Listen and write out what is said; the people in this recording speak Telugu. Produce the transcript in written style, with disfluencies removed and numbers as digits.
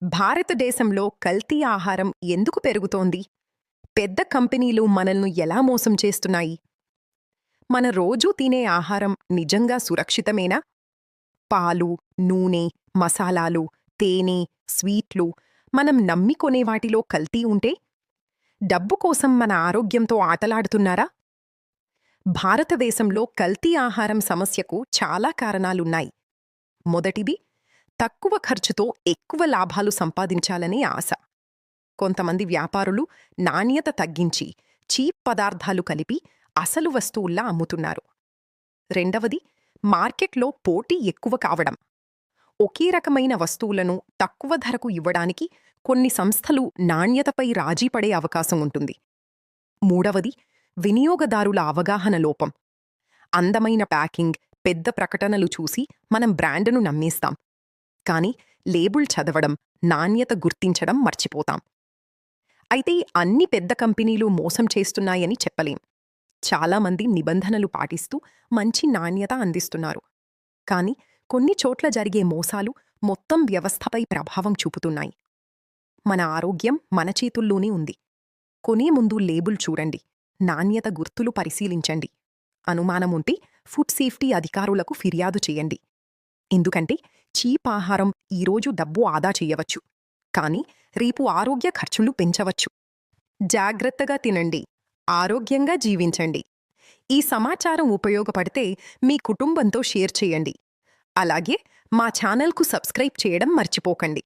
భారతదేశంలో కల్తీ ఆహారం ఎందుకు పెరుగుతోంది? పెద్ద కంపెనీలు మనల్ని ఎలా మోసం చేస్తున్నాయి? మన రోజూ తినే ఆహారం నిజంగా సురక్షితమేనా? పాలు, నూనె, మసాలాలు, తేనె, స్వీట్లు మనం నమ్మి కొనే వాటిలో కల్తీ ఉంటే? డబ్బు కోసం మన ఆరోగ్యంతో ఆటలాడుతున్నారా? భారతదేశంలో కల్తీ ఆహారం సమస్యకు చాలా కారణాలున్నాయి. మొదటిది, తక్కువ ఖర్చుతో ఎక్కువ లాభాలు సంపాదించాలనే ఆశ. కొంతమంది వ్యాపారులు నాణ్యత తగ్గించి చీప్ పదార్థాలు కలిపి అసలు వస్తువుల్లా అమ్ముతున్నారు. రెండవది, మార్కెట్లో పోటీ ఎక్కువ కావడం. ఒకే రకమైన వస్తువులను తక్కువ ధరకు ఇవ్వడానికి కొన్ని సంస్థలు నాణ్యతపై రాజీ పడే అవకాశం ఉంటుంది. మూడవది, వినియోగదారుల అవగాహన లోపం. అందమైన ప్యాకింగ్, పెద్ద ప్రకటనలు చూసి మనం బ్రాండును నమ్మేస్తాం. కానీ లేబుల్ చదవడం, నాణ్యత గుర్తించడం మర్చిపోతాం. అయితే అన్ని పెద్ద కంపెనీలు మోసం చేస్తున్నాయని చెప్పలేం. చాలామంది నిబంధనలు పాటిస్తూ మంచి నాణ్యత అందిస్తున్నారు. కానీ కొన్ని చోట్ల జరిగే మోసాలు మొత్తం వ్యవస్థపై ప్రభావం చూపుతున్నాయి. మన ఆరోగ్యం మన చేతుల్లోనే ఉంది. కొనే ముందు లేబుల్ చూడండి, నాణ్యత గుర్తులు పరిశీలించండి. అనుమానముంటే ఫుడ్ సేఫ్టీ అధికారులకు ఫిర్యాదు చేయండి. ఎందుకంటే చీప్ ఆహారం ఈరోజు డబ్బు ఆదా చేయవచ్చు, కానీ రేపు ఆరోగ్య ఖర్చులు పెంచవచ్చు. జాగ్రత్తగా తినండి, ఆరోగ్యంగా జీవించండి. ఈ సమాచారం ఉపయోగపడితే మీ కుటుంబంతో షేర్ చేయండి. అలాగే మా ఛానల్కు సబ్స్క్రైబ్ చేయడం మర్చిపోకండి.